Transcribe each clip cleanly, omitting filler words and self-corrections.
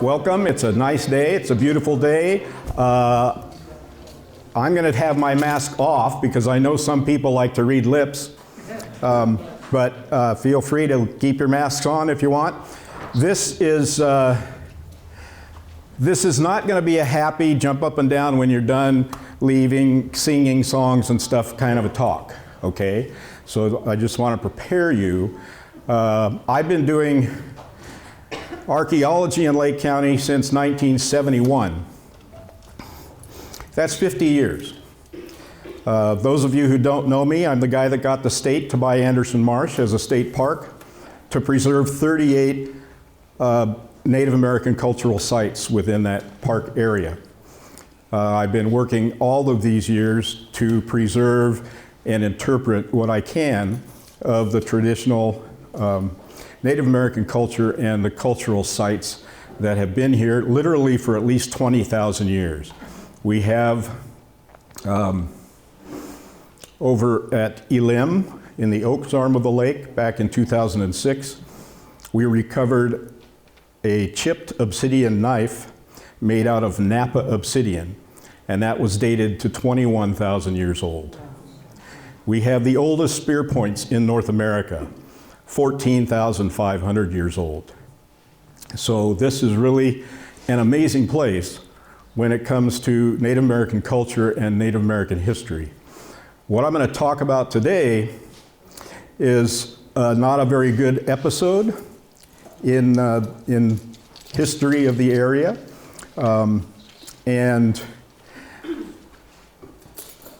Welcome. It's a nice day. It's a beautiful day. I'm going to have my mask off because I know some people like to read lips. But feel free to keep your masks on if you want. This is not going to be a happy jump up and down when you're done leaving, singing songs and stuff kind of a talk, okay? So I just want to prepare you. I've been doing archaeology in Lake County since 1971. That's 50 years. Those of you who don't know me, I'm the guy that got the state to buy Anderson Marsh as a state park to preserve 38 Native American cultural sites within that park area. I've been working all of these years to preserve and interpret what I can of the traditional Native American culture and the cultural sites that have been here literally for at least 20,000 years. We have over at Elim in the Oaks arm of the lake back in 2006, we recovered a chipped obsidian knife made out of Napa obsidian, and that was dated to 21,000 years old. We have the oldest spear points in North America, 14,500 years old. So this is really an amazing place when it comes to Native American culture and Native American history. What I'm going to talk about today is not a very good episode in history of the area. And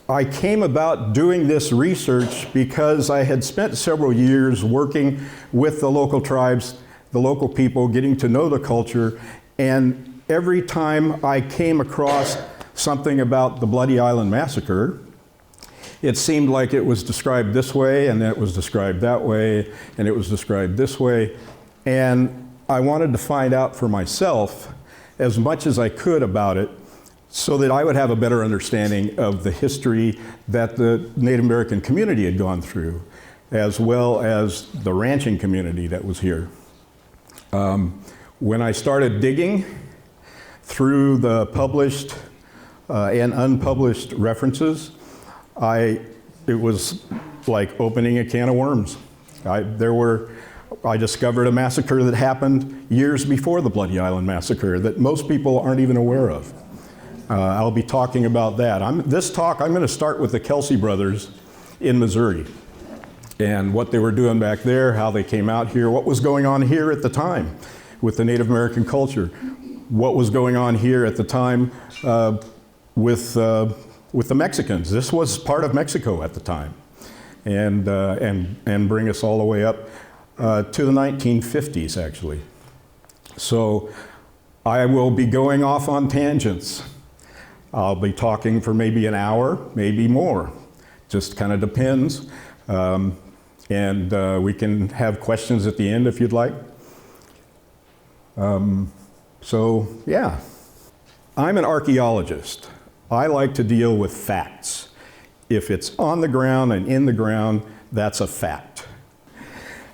I came about doing this research because I had spent several years working with the local tribes, the local people, getting to know the culture, and every time I came across something about the Bloody Island Massacre, it seemed like it was described this way, and then it was described that way, and it was described this way, and I wanted to find out for myself as much as I could about it so that I would have a better understanding of the history that the Native American community had gone through, as well as the ranching community that was here. When I started digging through the published and unpublished references, it was like opening a can of worms. I discovered a massacre that happened years before the Bloody Island Massacre that most people aren't even aware of. I'll be talking about that. This talk, I'm going to start with the Kelsey Brothers in Missouri and what they were doing back there, how they came out here, what was going on here at the time with the Native American culture, what was going on here at the time with the Mexicans. This was part of Mexico at the time, and bring us all the way up to the 1950s, actually. So I will be going off on tangents. I'll be talking for maybe an hour, maybe more. Just kind of depends. And we can have questions at the end if you'd like. So, yeah. I'm an archaeologist. I like to deal with facts. If it's on the ground and in the ground, that's a fact.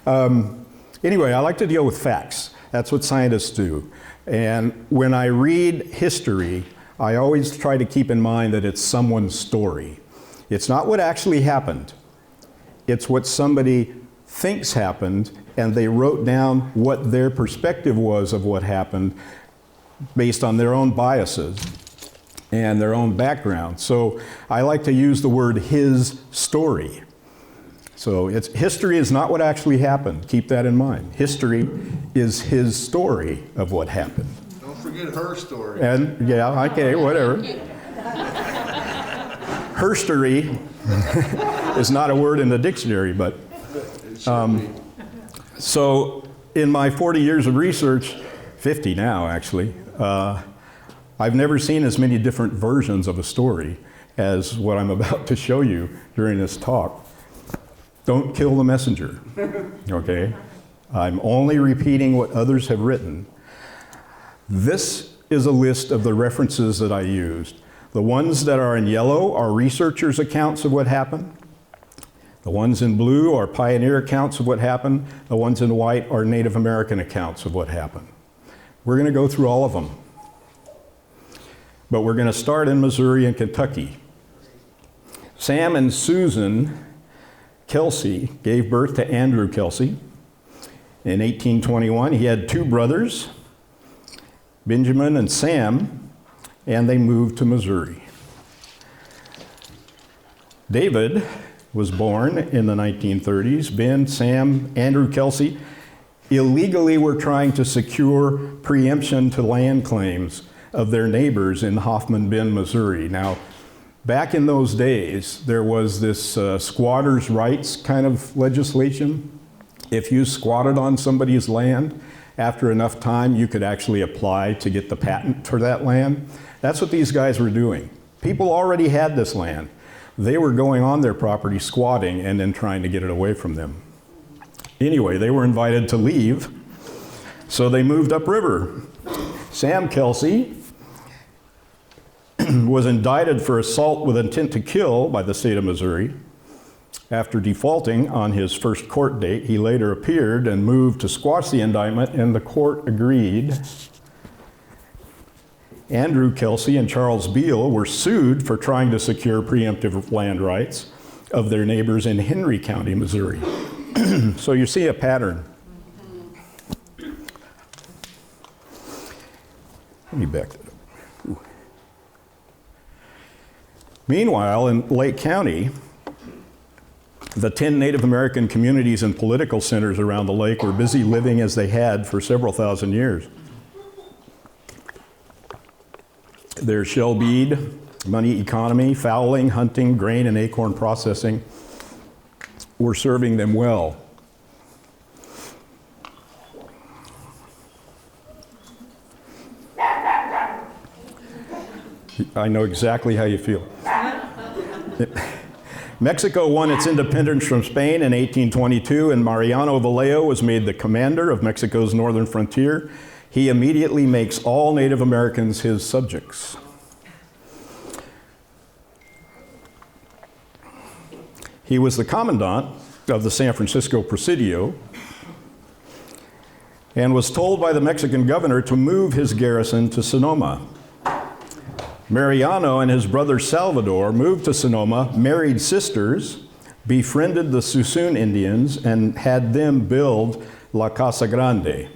Anyway, I like to deal with facts. That's what scientists do. And when I read history, I always try to keep in mind that it's someone's story. It's not what actually happened. It's what somebody thinks happened, and they wrote down what their perspective was of what happened based on their own biases and their own background. So I like to use the word his story. So history is not what actually happened. Keep that in mind. History is his story of what happened. Don't forget her story. And yeah, okay, whatever. Herstory is not a word in the dictionary, but so in my 40 years of research, 50 now actually, I've never seen as many different versions of a story as what I'm about to show you during this talk. Don't kill the messenger, okay? I'm only repeating what others have written. This is a list of the references that I used. The ones that are in yellow are researchers' accounts of what happened. The ones in blue are pioneer accounts of what happened. The ones in white are Native American accounts of what happened. We're going to go through all of them. But we're going to start in Missouri and Kentucky. Sam and Susan Kelsey gave birth to Andrew Kelsey. In 1821, he had two brothers, Benjamin and Sam, and they moved to Missouri. David was born in the 1930s. Ben, Sam, Andrew Kelsey illegally were trying to secure preemption to land claims of their neighbors in Hoffman Bend, Missouri. Now, back in those days, there was this squatters' rights kind of legislation. If you squatted on somebody's land, after enough time, you could actually apply to get the patent for that land. That's what these guys were doing. People already had this land. They were going on their property, squatting, and then trying to get it away from them. Anyway, they were invited to leave, so they moved upriver. Sam Kelsey was indicted for assault with intent to kill by the state of Missouri. After defaulting on his first court date, he later appeared and moved to squash the indictment, and the court agreed. Andrew Kelsey and Charles Beale were sued for trying to secure preemptive land rights of their neighbors in Henry County, Missouri. So you see a pattern. Let me back that up. Ooh. Meanwhile, in Lake County, the 10 Native American communities and political centers around the lake were busy living as they had for several thousand years. Their shell bead, money economy, fowling, hunting, grain, and acorn processing were serving them well. I know exactly how you feel. Mexico won its independence from Spain in 1822, and Mariano Vallejo was made the commander of Mexico's northern frontier. He immediately makes all Native Americans his subjects. He was the commandant of the San Francisco Presidio and was told by the Mexican governor to move his garrison to Sonoma. Mariano and his brother Salvador moved to Sonoma, married sisters, befriended the Suisun Indians, and had them build La Casa Grande.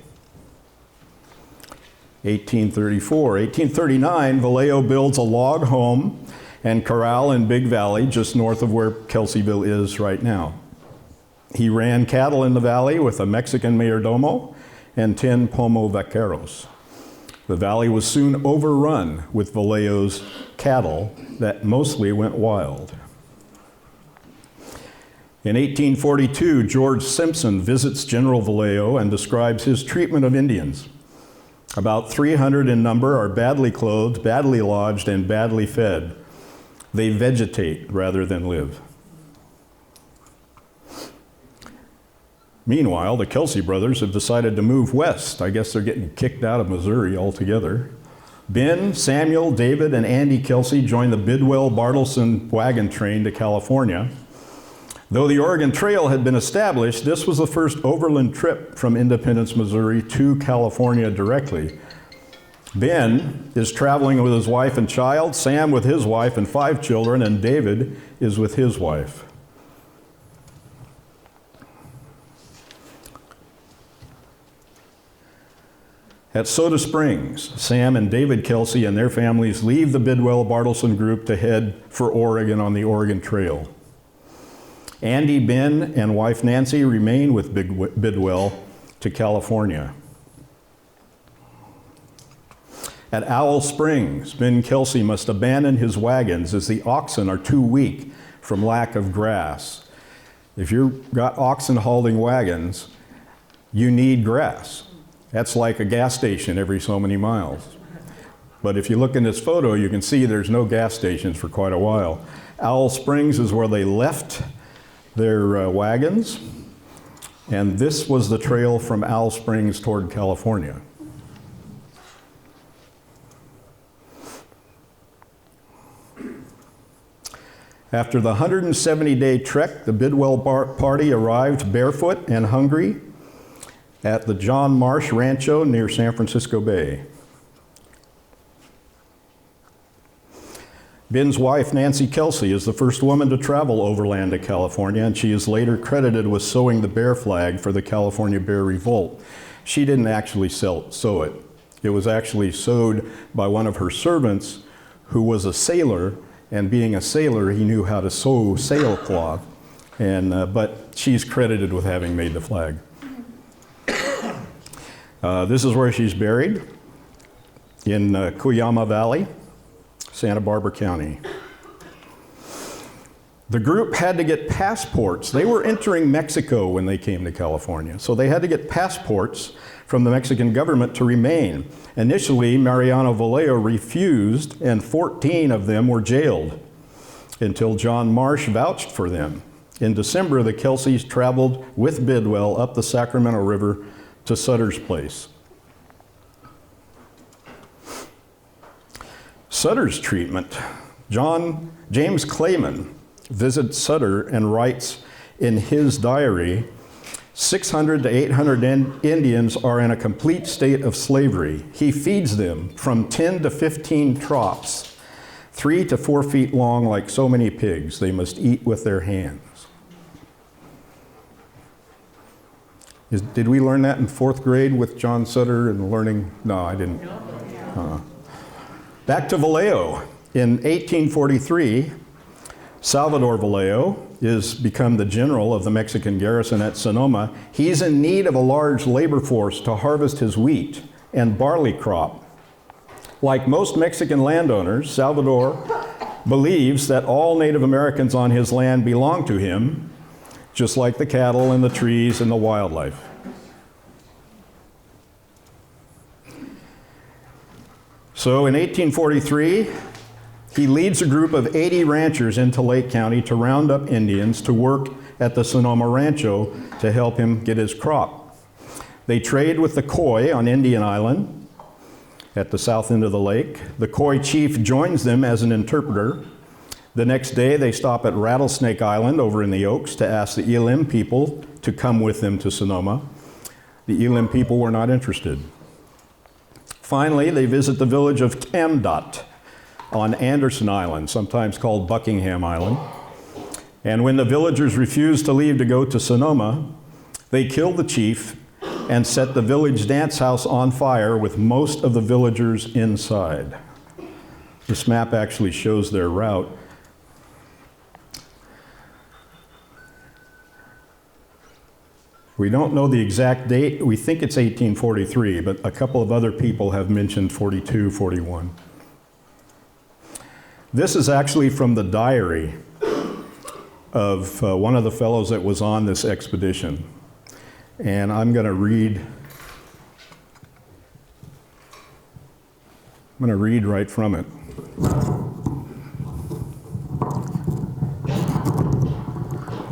1834. 1839, Vallejo builds a log home and corral in Big Valley, just north of where Kelseyville is right now. He ran cattle in the valley with a Mexican mayordomo and 10 pomo vaqueros. The valley was soon overrun with Vallejo's cattle that mostly went wild. In 1842, George Simpson visits General Vallejo and describes his treatment of Indians. About 300 in number are badly clothed, badly lodged, and badly fed. They vegetate rather than live. Meanwhile, the Kelsey brothers have decided to move west. I guess they're getting kicked out of Missouri altogether. Ben, Samuel, David, and Andy Kelsey joined the Bidwell-Bartleson wagon train to California. Though the Oregon Trail had been established, this was the first overland trip from Independence, Missouri to California directly. Ben is traveling with his wife and child, Sam with his wife and 5 children, and David is with his wife. At Soda Springs, Sam and David Kelsey and their families leave the Bidwell-Bartleson group to head for Oregon on the Oregon Trail. Andy, Ben, and wife Nancy remain with Bidwell to California. At Owl Springs, Ben Kelsey must abandon his wagons as the oxen are too weak from lack of grass. If you've got oxen hauling wagons, you need grass. That's like a gas station every so many miles. But if you look in this photo, you can see there's no gas stations for quite a while. Owl Springs is where they left their wagons, and this was the trail from Owl Springs toward California. After the 170-day trek, the Bidwell party arrived barefoot and hungry at the John Marsh Rancho near San Francisco Bay. Ben's wife, Nancy Kelsey, is the first woman to travel overland to California, and she is later credited with sewing the bear flag for the California Bear Revolt. She didn't actually sew it. It was actually sewed by one of her servants who was a sailor, and being a sailor, he knew how to sew sailcloth, but she's credited with having made the flag. This is where she's buried, in Cuyama Valley, Santa Barbara County. The group had to get passports. They were entering Mexico when they came to California, so they had to get passports from the Mexican government to remain. Initially, Mariano Vallejo refused, and 14 of them were jailed until John Marsh vouched for them. In December, the Kelseys traveled with Bidwell up the Sacramento River to Sutter's place. Sutter's treatment. James Clayman visits Sutter and writes in his diary, 600 to 800 Indians are in a complete state of slavery. He feeds them from 10 to 15 troughs, 3 to 4 feet long like so many pigs. They must eat with their hands. Did we learn that in 4th grade with John Sutter and learning? No, I didn't. Back to Vallejo. In 1843, Salvador Vallejo is become the general of the Mexican garrison at Sonoma. He's in need of a large labor force to harvest his wheat and barley crop. Like most Mexican landowners, Salvador believes that all Native Americans on his land belong to him, just like the cattle and the trees and the wildlife. So in 1843, he leads a group of 80 ranchers into Lake County to round up Indians to work at the Sonoma Rancho to help him get his crop. They trade with the Khoi on Indian Island at the south end of the lake. The Khoi chief joins them as an interpreter. The next day, they stop at Rattlesnake Island over in the Oaks to ask the Elim people to come with them to Sonoma. The Elim people were not interested. Finally, they visit the village of Camdot on Anderson Island, sometimes called Buckingham Island. And when the villagers refused to leave to go to Sonoma, they killed the chief and set the village dance house on fire with most of the villagers inside. This map actually shows their route. We don't know the exact date. We think it's 1843, but a couple of other people have mentioned 42, 41. This is actually from the diary of one of the fellows that was on this expedition. And I'm going to read right from it.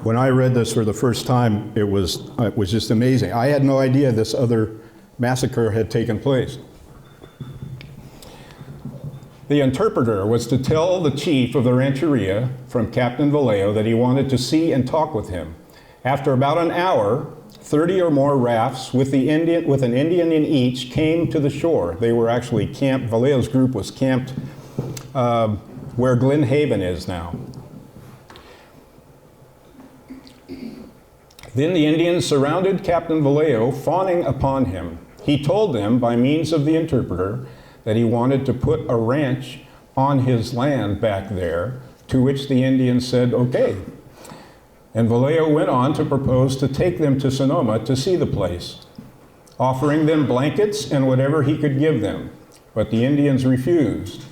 When I read this for the first time, it was just amazing. I had no idea this other massacre had taken place. The interpreter was to tell the chief of the rancheria from Captain Vallejo that he wanted to see and talk with him. After about an hour, 30 or more rafts with an Indian in each came to the shore. They were actually camped, Vallejo's group was camped where Glen Haven is now. Then the Indians surrounded Captain Vallejo, fawning upon him. He told them, by means of the interpreter, that he wanted to put a ranch on his land back there, to which the Indians said, okay. And Vallejo went on to propose to take them to Sonoma to see the place, offering them blankets and whatever he could give them. But the Indians refused.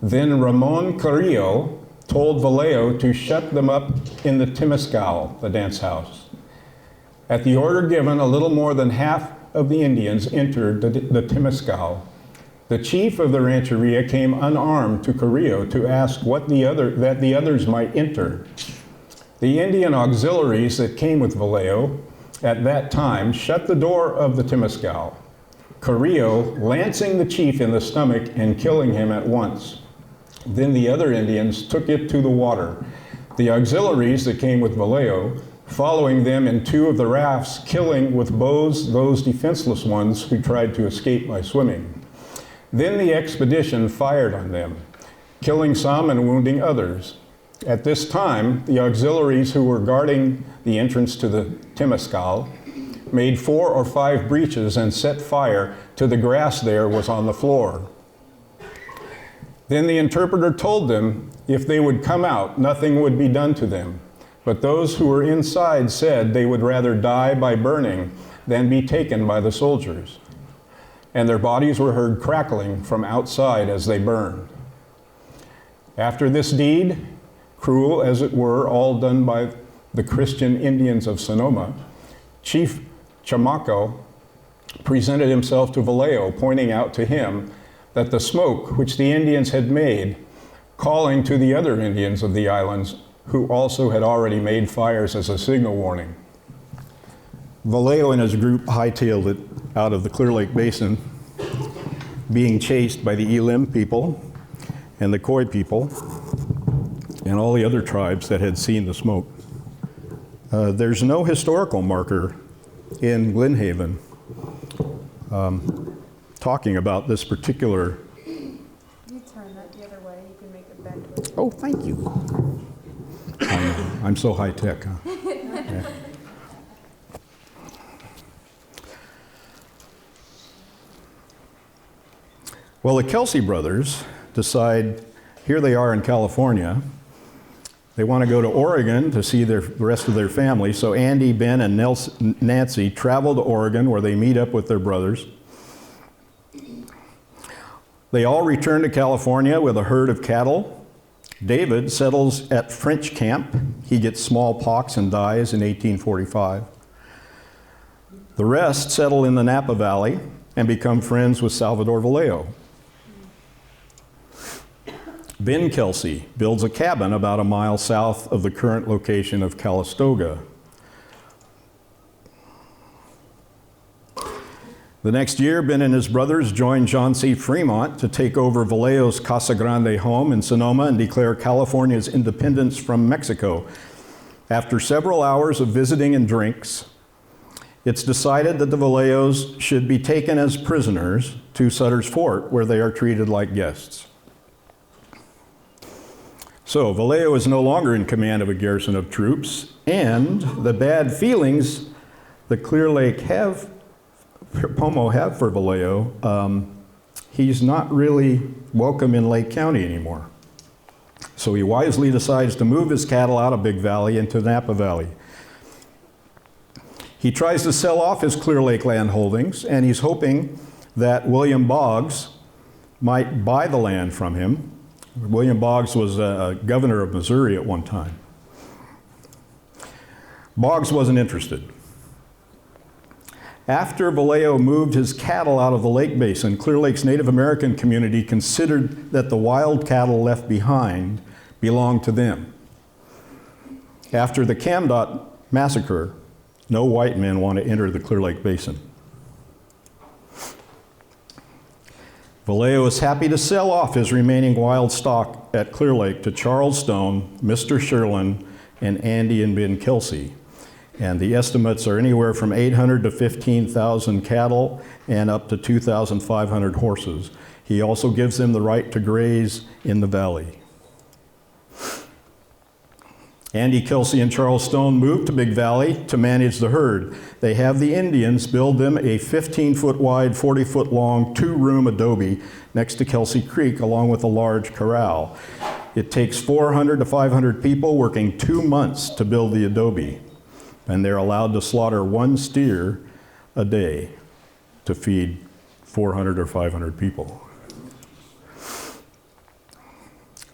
Then Ramon Carrillo told Vallejo to shut them up in the Temescal, the dance house. At the order given, a little more than half of the Indians entered the Temescal. The chief of the rancheria came unarmed to Carrillo to ask that the others might enter. The Indian auxiliaries that came with Vallejo at that time shut the door of the Temescal, Carrillo lancing the chief in the stomach and killing him at once. Then the other Indians took it to the water. The auxiliaries that came with Vallejo following them in 2 of the rafts, killing with bows those defenseless ones who tried to escape by swimming. Then the expedition fired on them, killing some and wounding others. At this time, the auxiliaries who were guarding the entrance to the Temescal made 4 or 5 breaches and set fire to the grass there was on the floor. Then the interpreter told them if they would come out, nothing would be done to them. But those who were inside said they would rather die by burning than be taken by the soldiers. And their bodies were heard crackling from outside as they burned. After this deed, cruel as it were, all done by the Christian Indians of Sonoma, Chief Chamaco presented himself to Vallejo, pointing out to him that the smoke which the Indians had made, calling to the other Indians of the islands, who also had already made fires as a signal warning. Vallejo and his group hightailed it out of the Clear Lake Basin, being chased by the Elim people and the Khoi people and all the other tribes that had seen the smoke. There's no historical marker in Glen Haven talking about this particular. You turn that the other way, you can make it bend. Oh, thank you. I'm so high tech, huh? Yeah. Well, the Kelsey brothers decide, here they are in California, they want to go to Oregon to see the rest of their family. So Andy, Ben, and Nancy travel to Oregon where they meet up with their brothers. They all return to California with a herd of cattle. David settles at French Camp. He gets smallpox and dies in 1845. The rest settle in the Napa Valley and become friends with Salvador Vallejo. Ben Kelsey builds a cabin about a mile south of the current location of Calistoga. The next year, Ben and his brothers join John C. Fremont to take over Vallejo's Casa Grande home in Sonoma and declare California's independence from Mexico. After several hours of visiting and drinks, it's decided that the Vallejos should be taken as prisoners to Sutter's Fort, where they are treated like guests. So Vallejo is no longer in command of a garrison of troops, and the bad feelings the Clear Lake Pomo have for Vallejo, he's not really welcome in Lake County anymore. So he wisely decides to move his cattle out of Big Valley into Napa Valley. He tries to sell off his Clear Lake land holdings, and he's hoping that William Boggs might buy the land from him. William Boggs was a governor of Missouri at one time. Boggs wasn't interested. After Vallejo moved his cattle out of the lake basin, Clear Lake's Native American community considered that the wild cattle left behind belonged to them. After the Camdot massacre, no white men want to enter the Clear Lake Basin. Vallejo is happy to sell off his remaining wild stock at Clear Lake to Charles Stone, Mr. Sherlin, and Andy and Ben Kelsey. And the estimates are anywhere from 800 to 15,000 cattle and up to 2,500 horses. He also gives them the right to graze in the valley. Andy Kelsey and Charles Stone moved to Big Valley to manage the herd. They have the Indians build them a 15-foot wide, 40-foot long, 2-room adobe next to Kelsey Creek, along with a large corral. It takes 400 to 500 people working 2 months to build the adobe, and they're allowed to slaughter 1 steer a day to feed 400 or 500 people.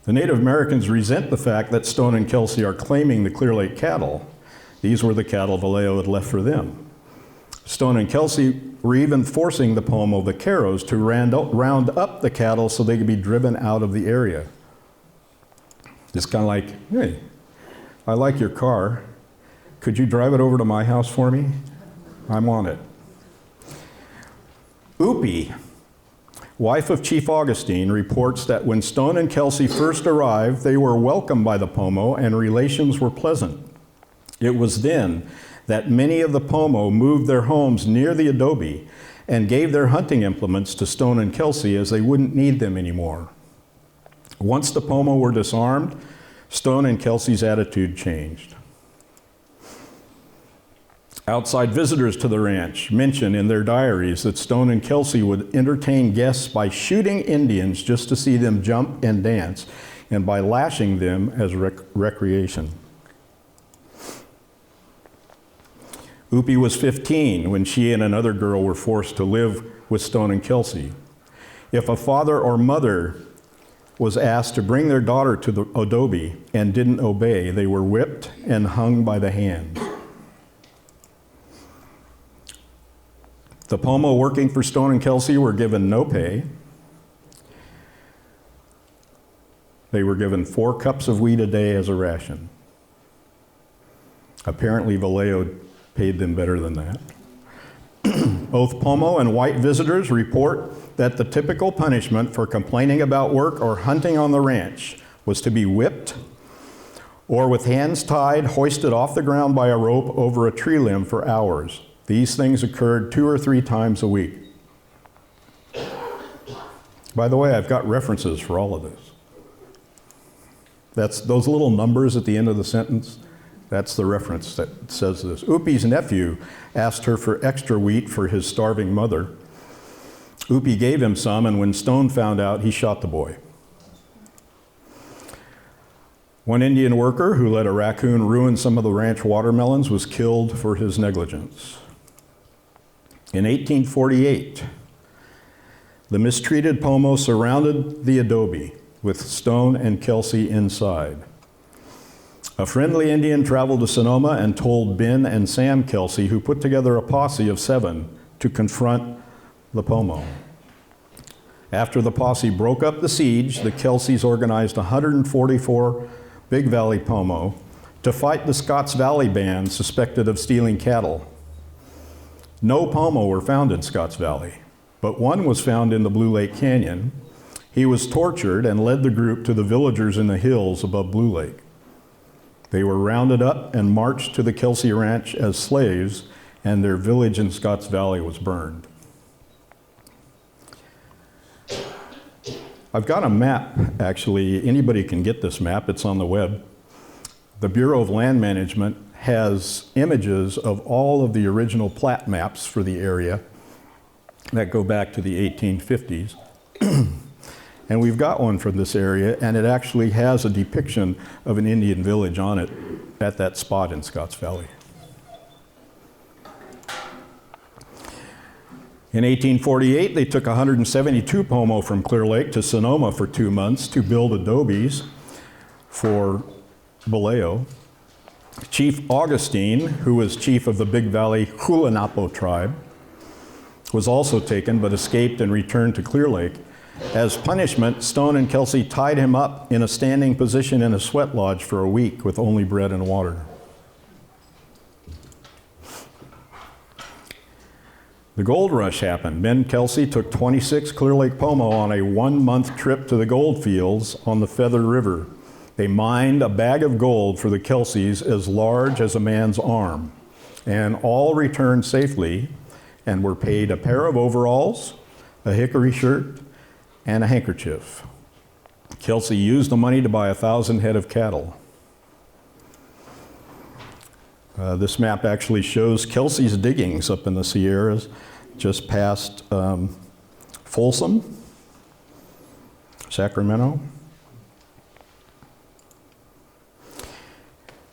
The Native Americans resent the fact that Stone and Kelsey are claiming the Clear Lake cattle. These were the cattle Vallejo had left for them. Stone and Kelsey were even forcing the Pomo vaqueros to round up the cattle so they could be driven out of the area. It's kind of like, hey, I like your car. Could you drive it over to my house for me? I'm on it. Upi, wife of Chief Augustine, reports that when Stone and Kelsey first arrived, they were welcomed by the Pomo and relations were pleasant. It was then that many of the Pomo moved their homes near the adobe and gave their hunting implements to Stone and Kelsey as they wouldn't need them anymore. Once the Pomo were disarmed, Stone and Kelsey's attitude changed. Outside visitors to the ranch mention in their diaries that Stone and Kelsey would entertain guests by shooting Indians just to see them jump and dance, and by lashing them as recreation. Upi was 15 when she and another girl were forced to live with Stone and Kelsey. If a father or mother was asked to bring their daughter to the adobe and didn't obey, they were whipped and hung by the hands. The Pomo working for Stone and Kelsey were given no pay. They were given 4 cups of wheat a day as a ration. Apparently Vallejo paid them better than that. Both Pomo and white visitors report that the typical punishment for complaining about work or hunting on the ranch was to be whipped or with hands tied, hoisted off the ground by a rope over a tree limb for hours. These things occurred 2 or 3 times a week. By the way, I've got references for all of this. That's those little numbers at the end of the sentence. That's the reference that says this. Upi's nephew asked her for extra wheat for his starving mother. Upi gave him some, and when Stone found out, he shot the boy. One Indian worker who let a raccoon ruin some of the ranch watermelons was killed for his negligence. In 1848, the mistreated Pomo surrounded the adobe with Stone and Kelsey inside. A friendly Indian traveled to Sonoma and told Ben and Sam Kelsey, who put together a posse of 7 to confront the Pomo. After the posse broke up the siege, the Kelseys organized 144 Big Valley Pomo to fight the Scotts Valley band suspected of stealing cattle. No Pomo were found in Scotts Valley, but one was found in the Blue Lake Canyon. He was tortured and led the group to the villagers in the hills above Blue Lake. They were rounded up and marched to the Kelsey Ranch as slaves, and their village in Scotts Valley was burned. I've got a map, actually. Anybody can get this map. It's on the web. The Bureau of Land Management has images of all of the original plat maps for the area that go back to the 1850s. And we've got one from this area, and it actually has a depiction of an Indian village on it at that spot in Scotts Valley. In 1848, they took 172 Pomo from Clear Lake to Sonoma for 2 months to build adobes for Vallejo. Chief Augustine, who was chief of the Big Valley Hulanapo tribe, was also taken but escaped and returned to Clear Lake. As punishment, Stone and Kelsey tied him up in a standing position in a sweat lodge for a week with only bread and water. The gold rush happened. Ben Kelsey took 26 Clear Lake Pomo on a 1-month trip to the gold fields on the Feather River. They mined a bag of gold for the Kelseys as large as a man's arm, and all returned safely and were paid a pair of overalls, a hickory shirt, and a handkerchief. Kelsey used the money to buy 1,000 head of cattle. This map actually shows Kelsey's diggings up in the Sierras, just past Folsom, Sacramento.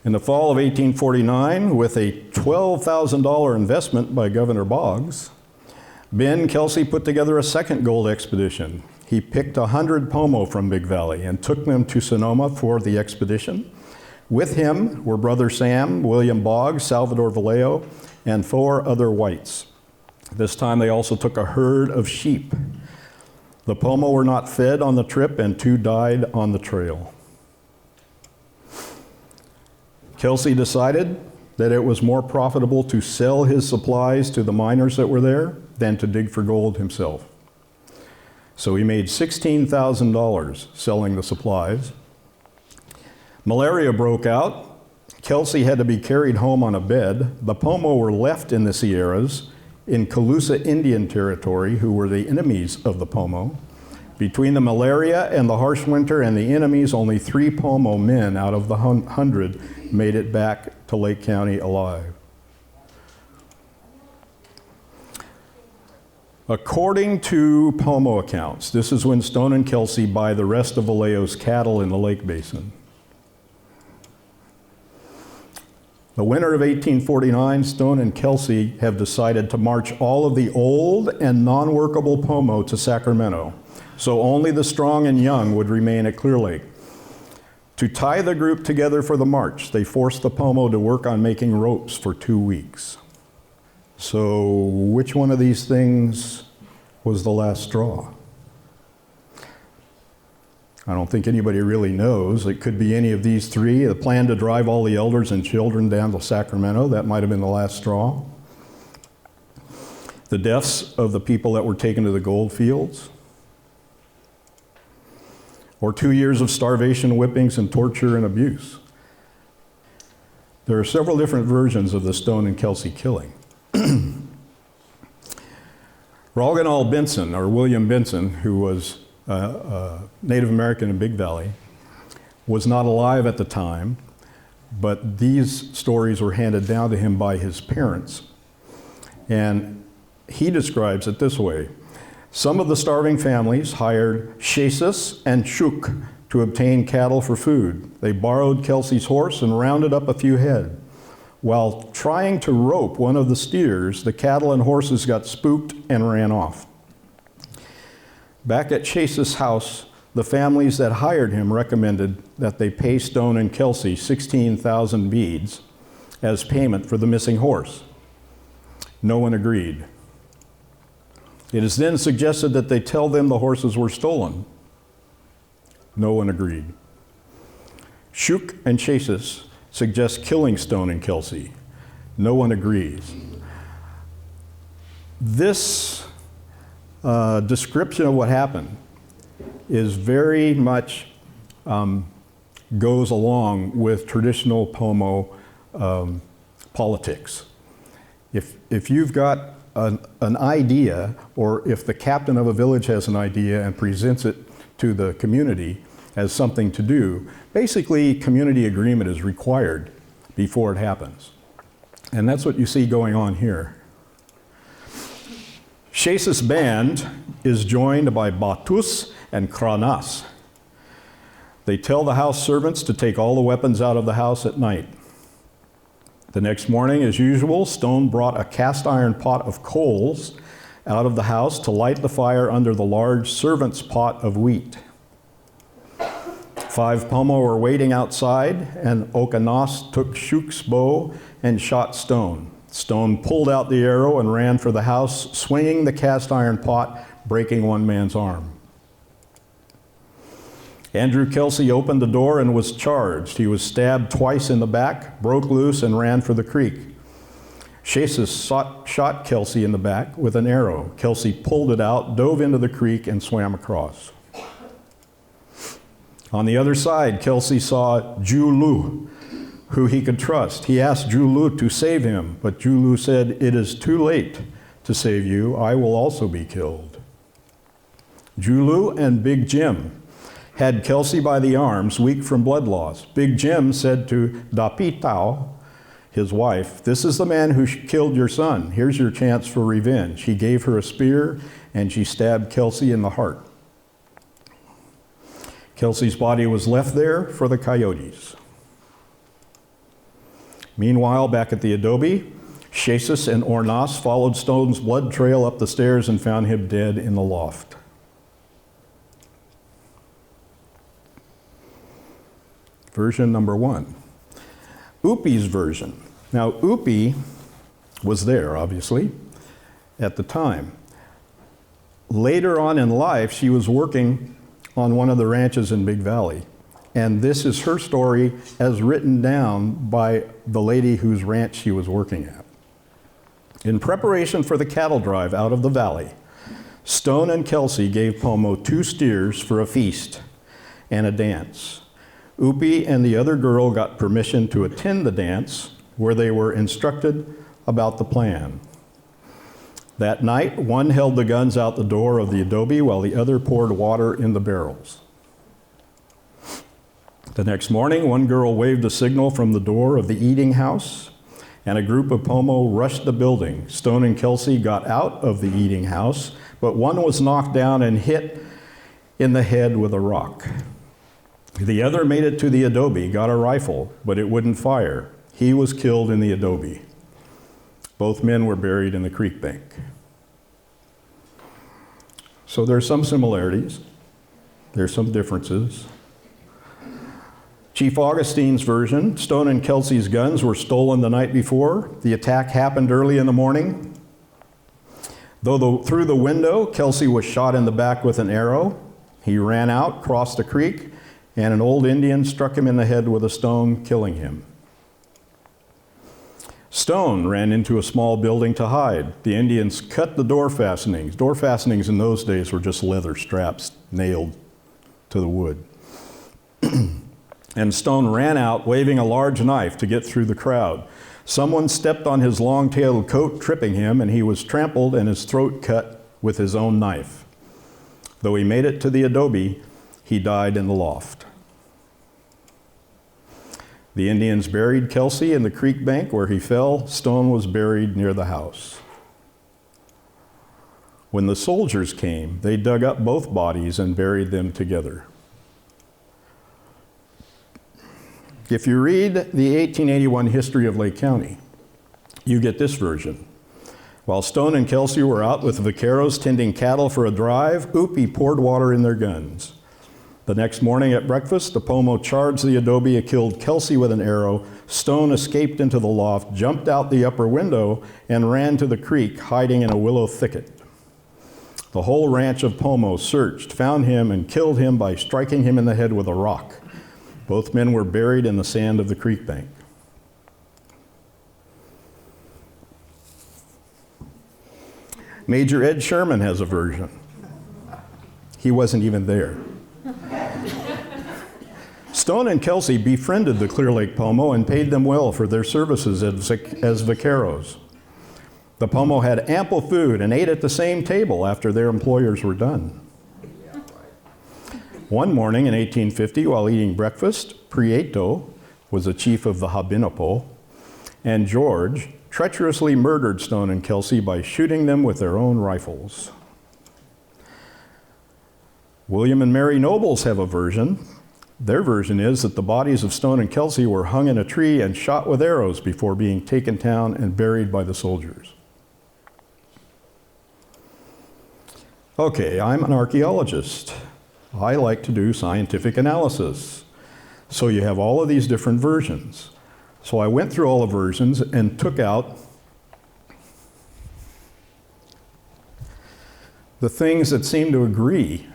In the fall of 1849, with a $12,000 investment by Governor Boggs, Ben Kelsey put together a second gold expedition. He picked 100 Pomo from Big Valley and took them to Sonoma for the expedition. With him were Brother Sam, William Boggs, Salvador Vallejo, and 4 other whites. This time they also took a herd of sheep. The Pomo were not fed on the trip, and 2 died on the trail. Kelsey decided that it was more profitable to sell his supplies to the miners that were there than to dig for gold himself. So he made $16,000 selling the supplies. Malaria broke out. Kelsey had to be carried home on a bed. The Pomo were left in the Sierras in Calusa Indian Territory, who were the enemies of the Pomo. Between the malaria and the harsh winter and the enemies, only 3 Pomo men out of the 100 made it back to Lake County alive. According to Pomo accounts, this is when Stone and Kelsey buy the rest of Vallejo's cattle in the lake basin. The winter of 1849, Stone and Kelsey have decided to march all of the old and non-workable Pomo to Sacramento, so only the strong and young would remain at Clear Lake. To tie the group together for the march, they forced the Pomo to work on making ropes for 2 weeks. So which one of these things was the last straw? I don't think anybody really knows. It could be any of these 3. The plan to drive all the elders and children down to Sacramento, that might have been the last straw. The deaths of the people that were taken to the gold fields. Or 2 years of starvation, whippings, and torture and abuse. There are several different versions of the Stone and Kelsey killing. Rolganal Benson, or William Benson, who was Native American in Big Valley, was not alive at the time, but these stories were handed down to him by his parents. And he describes it this way. Some of the starving families hired Shasus and Shuk to obtain cattle for food. They borrowed Kelsey's horse and rounded up a few head. While trying to rope one of the steers, the cattle and horses got spooked and ran off. Back at Chase's house, the families that hired him recommended that they pay Stone and Kelsey 16,000 beads as payment for the missing horse. No one agreed. It is then suggested that they tell them the horses were stolen. No one agreed. Shuk and Chasis suggest killing Stone and Kelsey. No one agrees. This description of what happened is very much goes along with traditional Pomo politics. If you've got an idea, or if the captain of a village has an idea and presents it to the community as something to do, basically community agreement is required before it happens. And that's what you see going on here. Chase's band is joined by Batus and Kranas. They tell the house servants to take all the weapons out of the house at night. The next morning, as usual, Stone brought a cast iron pot of coals out of the house to light the fire under the large servant's pot of wheat. 5 Pomo were waiting outside, and Okanas took Shuk's bow and shot Stone. Stone pulled out the arrow and ran for the house, swinging the cast iron pot, breaking one man's arm. Andrew Kelsey opened the door and was charged. He was stabbed twice in the back, broke loose, and ran for the creek. Chasis shot Kelsey in the back with an arrow. Kelsey pulled it out, dove into the creek, and swam across. On the other side, Kelsey saw Julu, who he could trust. He asked Julu to save him, but Julu said, "It is too late to save you. I will also be killed." Julu and Big Jim had Kelsey by the arms, weak from blood loss. Big Jim said to Dapitao, his wife, "This is the man who killed your son. Here's your chance for revenge." He gave her a spear, and she stabbed Kelsey in the heart. Kelsey's body was left there for the coyotes. Meanwhile, back at the adobe, Chasis and Ornas followed Stone's blood trail up the stairs and found him dead in the loft. Version number 1. Upi's version. Now, Upi was there, obviously, at the time. Later on in life, she was working on one of the ranches in Big Valley. And this is her story as written down by the lady whose ranch she was working at. In preparation for the cattle drive out of the valley, Stone and Kelsey gave Pomo 2 steers for a feast and a dance. Upi and the other girl got permission to attend the dance, where they were instructed about the plan. That night, one held the guns out the door of the adobe while the other poured water in the barrels. The next morning, one girl waved a signal from the door of the eating house, and a group of Pomo rushed the building. Stone and Kelsey got out of the eating house, but one was knocked down and hit in the head with a rock. The other made it to the adobe, got a rifle, but it wouldn't fire. He was killed in the adobe. Both men were buried in the creek bank. So there's some similarities. There's some differences. Chief Augustine's version, Stone and Kelsey's guns were stolen the night before. The attack happened early in the morning. Through the window, Kelsey was shot in the back with an arrow. He ran out, crossed a creek, and an old Indian struck him in the head with a stone, killing him. Stone ran into a small building to hide. The Indians cut the door fastenings. Door fastenings in those days were just leather straps nailed to the wood. And Stone ran out, waving a large knife to get through the crowd. Someone stepped on his long-tailed coat, tripping him, and he was trampled and his throat cut with his own knife. Though he made it to the adobe, he died in the loft. The Indians buried Kelsey in the creek bank where he fell. Stone was buried near the house. When the soldiers came, they dug up both bodies and buried them together. If you read the 1881 history of Lake County, you get this version. While Stone and Kelsey were out with vaqueros tending cattle for a drive, Upi poured water in their guns. The next morning at breakfast, the Pomo charged the adobe and killed Kelsey with an arrow. Stone escaped into the loft, jumped out the upper window, and ran to the creek, hiding in a willow thicket. The whole ranch of Pomo searched, found him, and killed him by striking him in the head with a rock. Both men were buried in the sand of the creek bank. Major Ed Sherman has a version. He wasn't even there. Stone and Kelsey befriended the Clear Lake Pomo and paid them well for their services as vaqueros. The Pomo had ample food and ate at the same table after their employers were done. One morning in 1850, while eating breakfast, Prieto was the chief of the Habinapo, and George treacherously murdered Stone and Kelsey by shooting them with their own rifles. William and Mary Nobles have a version. Their version is that the bodies of Stone and Kelsey were hung in a tree and shot with arrows before being taken down and buried by the soldiers. Okay, I'm an archaeologist. I like to do scientific analysis. So you have all of these different versions. So I went through all the versions and took out the things that seem to agree.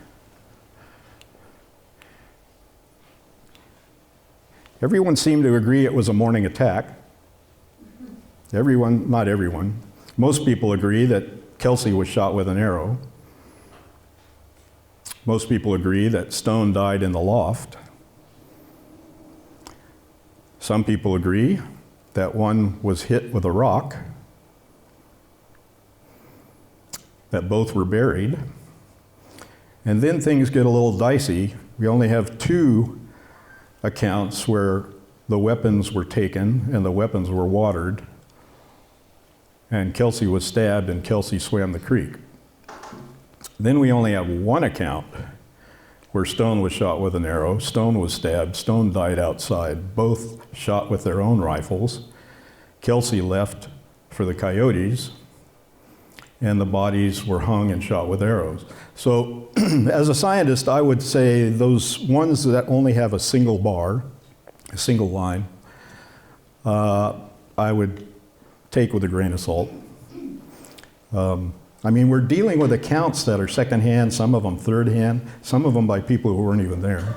Everyone seemed to agree it was a morning attack. Everyone, not everyone. Most people agree that Kelsey was shot with an arrow. Most people agree that Stone died in the loft. Some people agree that one was hit with a rock, that both were buried. And then things get a little dicey. We only have two accounts where the weapons were taken and the weapons were watered, and Kelsey was stabbed and Kelsey swam the creek. Then we only have one account where Stone was shot with an arrow, Stone was stabbed, Stone died outside, both shot with their own rifles. Kelsey left for the coyotes, and the bodies were hung and shot with arrows. So as a scientist, I would say those ones that only have a single bar, a single line, I would take with a grain of salt. I mean, we're dealing with accounts that are secondhand, some of them third-hand, some of them by people who weren't even there.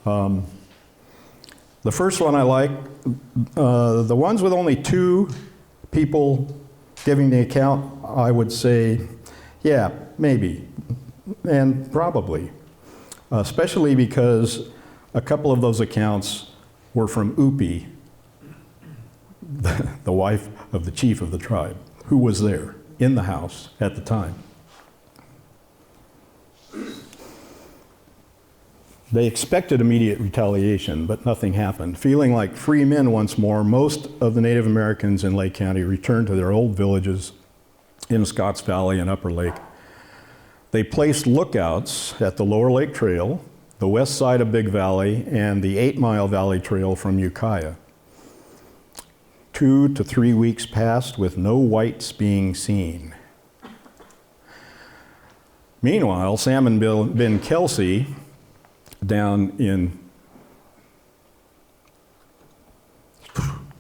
The first one I like, the ones with only two people giving the account, I would say, yeah, maybe, and probably. Especially because A couple of those accounts were from Upi, the wife of the chief of the tribe, who was there in the house at the time. They expected immediate retaliation, but nothing happened. Feeling like free men once more, most of the Native Americans in Lake County returned to their old villages in Scotts Valley and Upper Lake. They placed lookouts at the Lower Lake Trail, the west side of Big Valley, and the 8 Mile Valley Trail from Ukiah. 2 to 3 weeks passed with no whites being seen. Meanwhile, Sam and Ben Kelsey, down in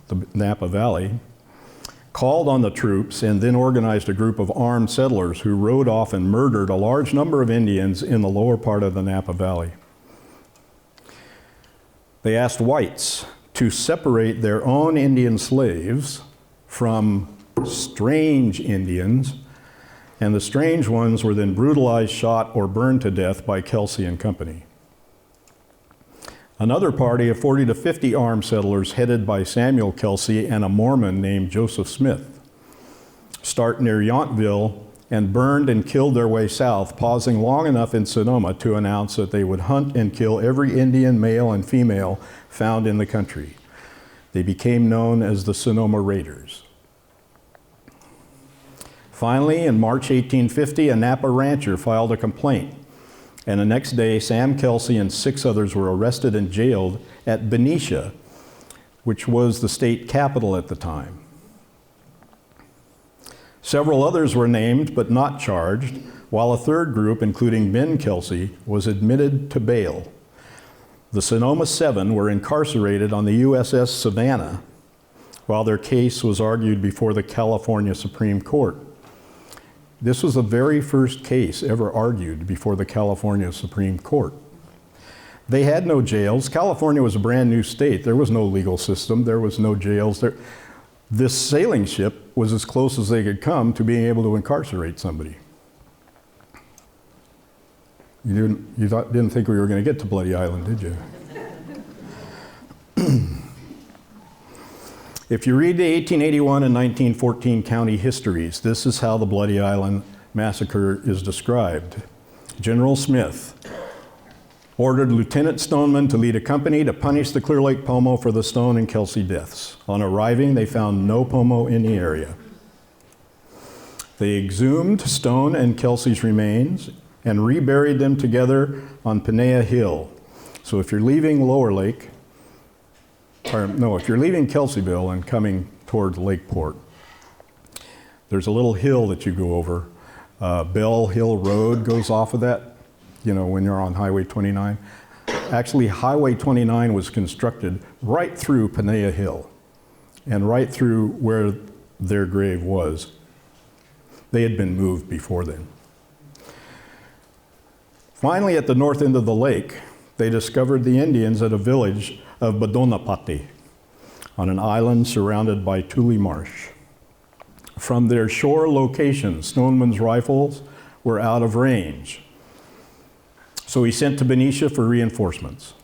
the Napa Valley, called on the troops and then organized a group of armed settlers who rode off and murdered a large number of Indians in the lower part of the Napa Valley. They asked whites to separate their own Indian slaves from strange Indians, and the strange ones were then brutalized, shot, or burned to death by Kelsey and company. Another party of 40 to 50 armed settlers headed by Samuel Kelsey and a Mormon named Joseph Smith start near Yountville and burned and killed their way south, pausing long enough in Sonoma to announce that they would hunt and kill every Indian, male and female, found in the country. They became known as the Sonoma Raiders. Finally, in March 1850, a Napa rancher filed a complaint, and the next day, Sam Kelsey and 6 others were arrested and jailed at Benicia, which was the state capital at the time. Several others were named but not charged, while a third group, including Ben Kelsey, was admitted to bail. The Sonoma 7 were incarcerated on the USS Savannah while their case was argued before the California Supreme Court. This was the very first case ever argued before the California Supreme Court. They had no jails. California was a brand new state. There was no legal system. There was no jails. This sailing ship was as close as they could come to being able to incarcerate somebody. You didn't think we were going to get to Bloody Island, did you? If you read the 1881 and 1914 county histories, this is how the Bloody Island Massacre is described. General Smith ordered Lieutenant Stoneman to lead a company to punish the Clear Lake Pomo for the Stone and Kelsey deaths. On arriving, they found no Pomo in the area. They exhumed Stone and Kelsey's remains and reburied them together on Pinea Hill. So if you're leaving Lower Lake, if you're leaving Kelseyville and coming towards Lakeport, there's a little hill that you go over. Bell Hill Road goes off of that, when you're on Highway 29. Actually, Highway 29 was constructed right through Pinea Hill and right through where their grave was. They had been moved before then. Finally, at the north end of the lake, they discovered the Indians at a village of Badonapati on an island surrounded by Tule Marsh. From their shore location, Stoneman's rifles were out of range, so he sent to Benicia for reinforcements.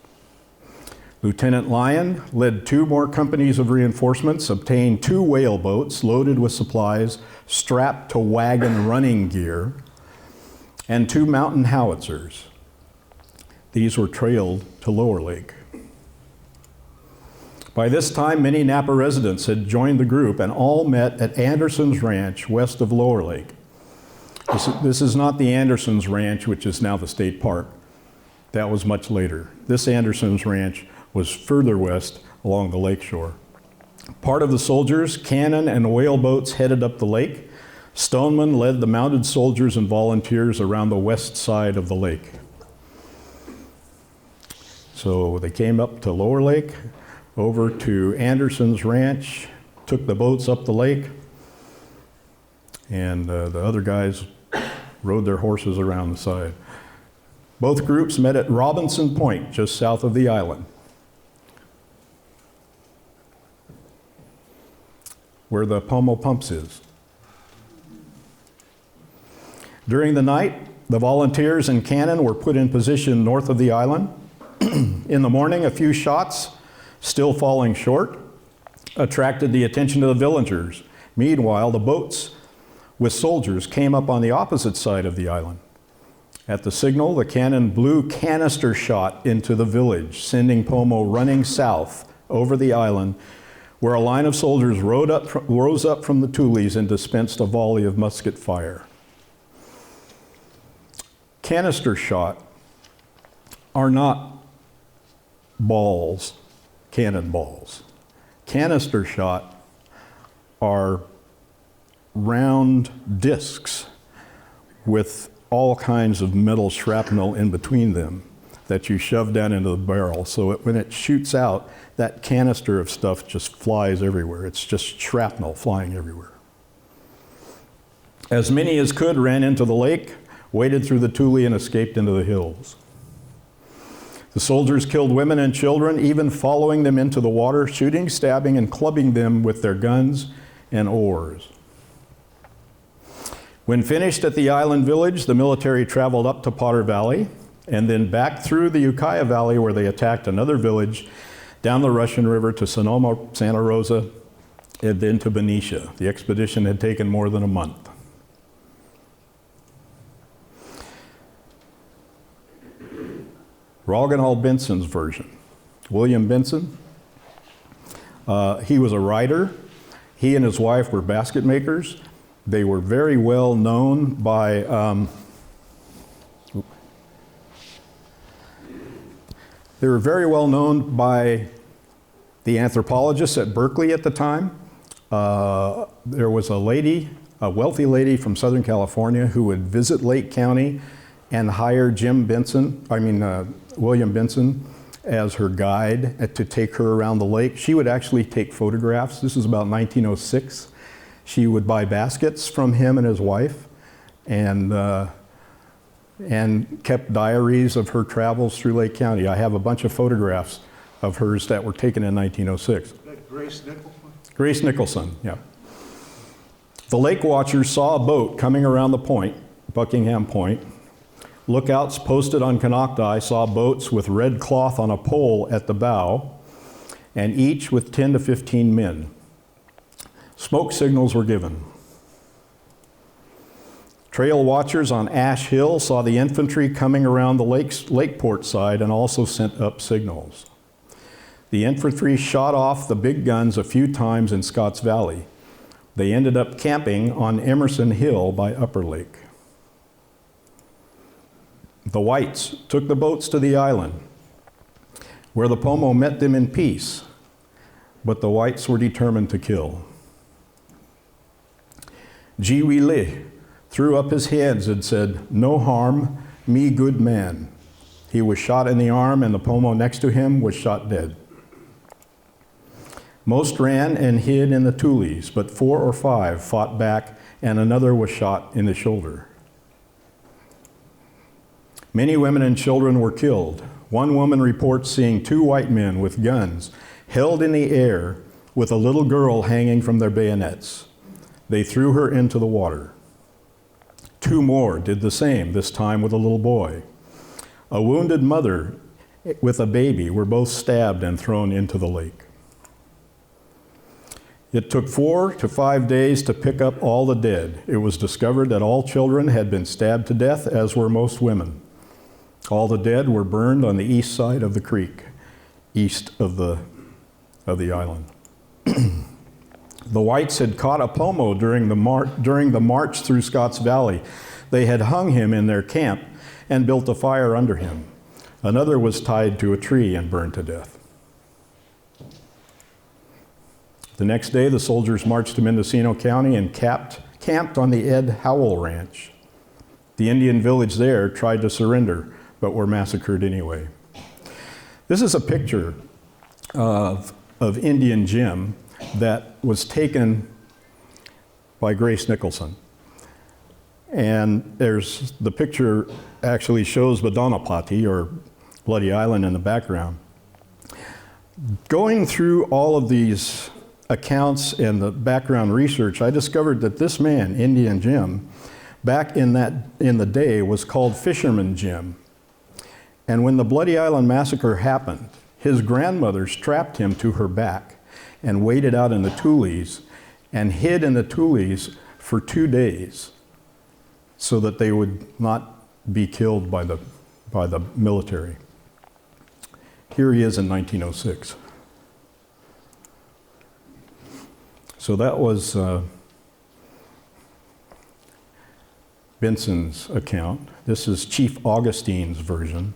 Lieutenant Lyon led 2 more companies of reinforcements, obtained 2 whale boats loaded with supplies, strapped to wagon running gear, and 2 mountain howitzers. These were trailed to Lower Lake. By this time, many Napa residents had joined the group and all met at Anderson's Ranch west of Lower Lake. This is not the Anderson's Ranch, which is now the state park. That was much later. This Anderson's Ranch was further west along the lake shore. Part of the soldiers, cannon, and whaleboats headed up the lake. Stoneman led the mounted soldiers and volunteers around the west side of the lake. So they came up to Lower Lake, over to Anderson's Ranch, took the boats up the lake, and the other guys rode their horses around the side. Both groups met at Robinson Point, just south of the island, where the Pomo Pumps is. During the night, the volunteers and cannon were put in position north of the island. In the morning, a few shots, still falling short, attracted the attention of the villagers. Meanwhile, the boats with soldiers came up on the opposite side of the island. At the signal, the cannon blew canister shot into the village, sending Pomo running south over the island, where a line of soldiers rose up from the tules and dispensed a volley of musket fire. Canister shot are not balls, cannonballs. Canister shot are round discs with all kinds of metal shrapnel in between them that you shove down into the barrel. So when it shoots out, that canister of stuff just flies everywhere. It's just shrapnel flying everywhere. As many as could ran into the lake, waded through the Tule, and escaped into the hills. The soldiers killed women and children, even following them into the water, shooting, stabbing, and clubbing them with their guns and oars. When finished at the island village, the military traveled up to Potter Valley and then back through the Ukiah Valley, where they attacked another village, down the Russian River to Sonoma, Santa Rosa, and then to Benicia. The expedition had taken more than a month. Rolganal Benson's version. William Benson, he was a writer. He and his wife were basket makers. They were very well known by the anthropologists at Berkeley at the time. There was a wealthy lady from Southern California who would visit Lake County and hire William Benson as her guide to take her around the lake. She would actually take photographs. This is about 1906. She would buy baskets from him and his wife and kept diaries of her travels through Lake County. I have a bunch of photographs of hers that were taken in 1906. That Grace Nicholson? Grace Nicholson, yeah. The lake watchers saw a boat coming around the point, Buckingham Point. Lookouts posted on Canocti saw boats with red cloth on a pole at the bow, and each with 10 to 15 men. Smoke signals were given. Trail watchers on Ash Hill saw the infantry coming around the lakeport side and also sent up signals. The infantry shot off the big guns a few times in Scotts Valley. They ended up camping on Emerson Hill by Upper Lake. The whites took the boats to the island, where the Pomo met them in peace, but the whites were determined to kill. Jiwile threw up his hands and said, "No harm, me good man." He was shot in the arm, and the Pomo next to him was shot dead. Most ran and hid in the tules, but 4 or 5 fought back, and another was shot in the shoulder. Many women and children were killed. One woman reports seeing 2 white men with guns held in the air with a little girl hanging from their bayonets. They threw her into the water. 2 more did the same, this time with a little boy. A wounded mother with a baby were both stabbed and thrown into the lake. It took 4 to 5 days to pick up all the dead. It was discovered that all children had been stabbed to death, as were most women. All the dead were burned on the east side of the creek, east of the island. The whites had caught a Pomo during the march through Scotts Valley. They had hung him in their camp and built a fire under him. Another was tied to a tree and burned to death. The next day, the soldiers marched to Mendocino County and camped on the Ed Howell Ranch. The Indian village there tried to surrender, but were massacred anyway. This is a picture of Indian Jim that was taken by Grace Nicholson. And the picture actually shows Badonapati, or Bloody Island, in the background. Going through all of these accounts and the background research, I discovered that this man, Indian Jim, back in the day was called Fisherman Jim. And when the Bloody Island Massacre happened, his grandmother strapped him to her back and waited out in the tules and hid in the tules for 2 days so that they would not be killed by the military. Here he is in 1906. So that was Benson's account. This is Chief Augustine's version.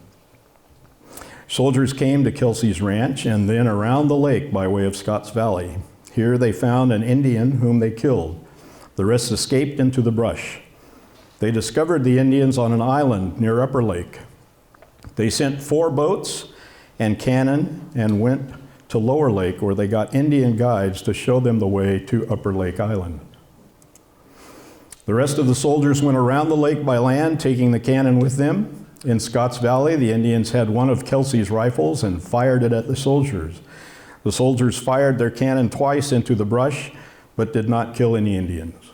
Soldiers came to Kelsey's ranch and then around the lake by way of Scotts Valley. Here they found an Indian whom they killed. The rest escaped into the brush. They discovered the Indians on an island near Upper Lake. They sent 4 boats and cannon and went to Lower Lake, where they got Indian guides to show them the way to Upper Lake Island. The rest of the soldiers went around the lake by land, taking the cannon with them. In Scotts Valley, the Indians had one of Kelsey's rifles and fired it at the soldiers. The soldiers fired their cannon twice into the brush, but did not kill any Indians.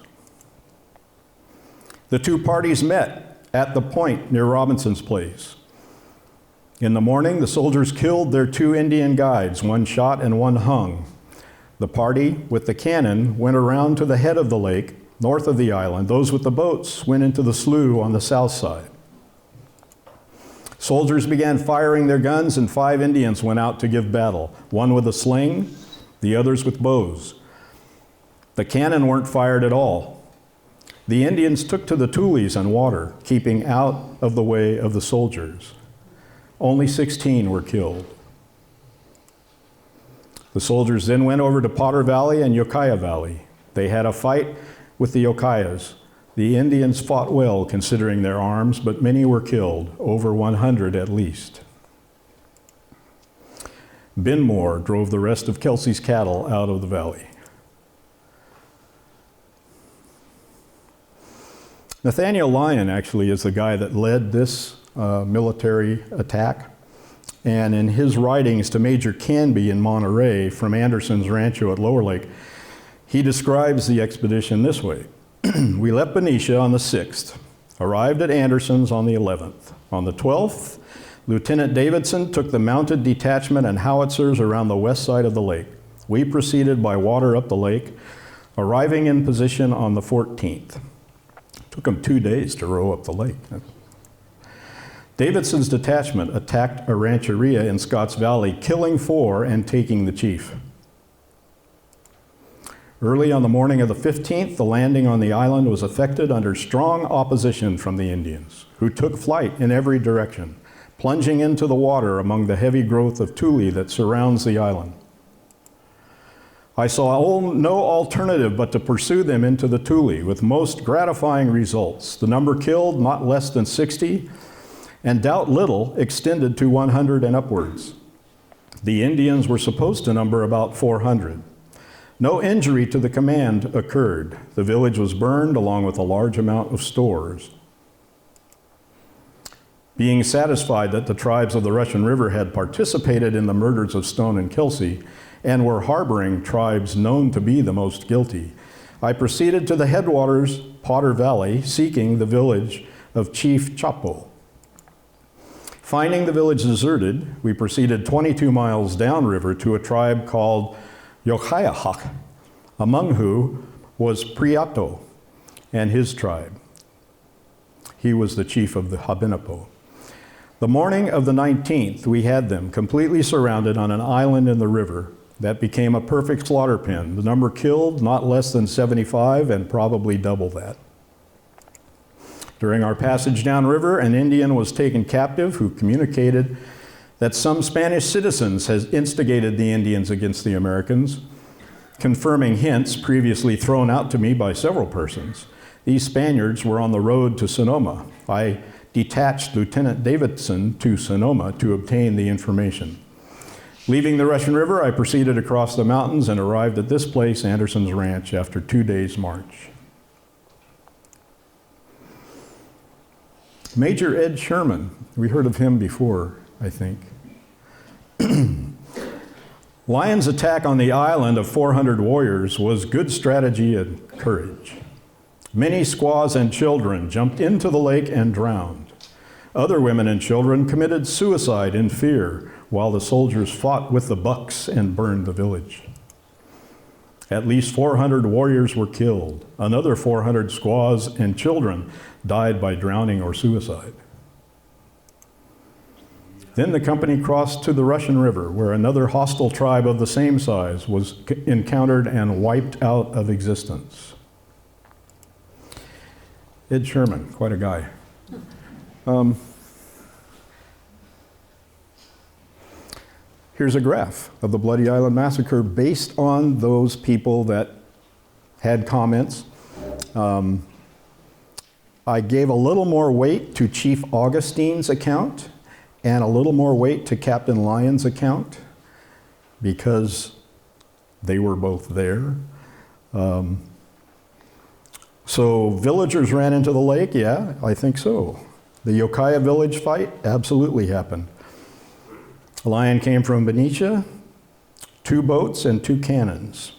The 2 parties met at the point near Robinson's place. In the morning, the soldiers killed their 2 Indian guides, one shot and one hung. The party with the cannon went around to the head of the lake, north of the island. Those with the boats went into the slough on the south side. Soldiers began firing their guns, and 5 Indians went out to give battle, one with a sling, the others with bows. The cannon weren't fired at all. The Indians took to the tules and water, keeping out of the way of the soldiers. Only 16 were killed. The soldiers then went over to Potter Valley and Ukiah Valley. They had a fight with the Ukiahs. The Indians fought well considering their arms, but many were killed, over 100 at least. Benmore drove the rest of Kelsey's cattle out of the valley. Nathaniel Lyon actually is the guy that led this military attack. And in his writings to Major Canby in Monterey from Anderson's Rancho at Lower Lake, he describes the expedition this way. We left Benicia on the 6th, arrived at Anderson's on the 11th. On the 12th, Lieutenant Davidson took the mounted detachment and howitzers around the west side of the lake. We proceeded by water up the lake, arriving in position on the 14th. Took them 2 days to row up the lake. Davidson's detachment attacked a rancheria in Scotts Valley, killing 4 and taking the chief. Early on the morning of the 15th, the landing on the island was effected under strong opposition from the Indians, who took flight in every direction, plunging into the water among the heavy growth of tule that surrounds the island. I saw no alternative but to pursue them into the tule, with most gratifying results. The number killed, not less than 60, and doubt little, extended to 100 and upwards. The Indians were supposed to number about 400. No injury to the command occurred. The village was burned along with a large amount of stores. Being satisfied that the tribes of the Russian River had participated in the murders of Stone and Kelsey and were harboring tribes known to be the most guilty, I proceeded to the headwaters, Potter Valley, seeking the village of Chief Chapo. Finding the village deserted, we proceeded 22 miles downriver to a tribe called Yochayahak, among who was Priato and his tribe. He was the chief of the Habinapo. The morning of the 19th, we had them completely surrounded on an island in the river that became a perfect slaughter pen. The number killed, not less than 75, and probably double that. During our passage downriver, an Indian was taken captive who communicated that some Spanish citizens had instigated the Indians against the Americans, confirming hints previously thrown out to me by several persons. These Spaniards were on the road to Sonoma. I detached Lieutenant Davidson to Sonoma to obtain the information. Leaving the Russian River, I proceeded across the mountains and arrived at this place, Anderson's Ranch, after 2 days' march. Major Ed Sherman, we heard of him before, I think. Lyon's attack on the island of 400 warriors was good strategy and courage. Many squaws and children jumped into the lake and drowned. Other women and children committed suicide in fear while the soldiers fought with the bucks and burned the village. At least 400 warriors were killed. Another 400 squaws and children died by drowning or suicide. Then the company crossed to the Russian River, where another hostile tribe of the same size was encountered and wiped out of existence. Ed Sherman, quite a guy. Here's a graph of the Bloody Island Massacre based on those people that had comments. I gave a little more weight to Chief Augustine's account and a little more weight to Captain Lyon's account because they were both there. So villagers ran into the lake? Yeah, I think so. The Ukiah village fight absolutely happened. A lion came from Benicia, 2 boats and 2 cannons.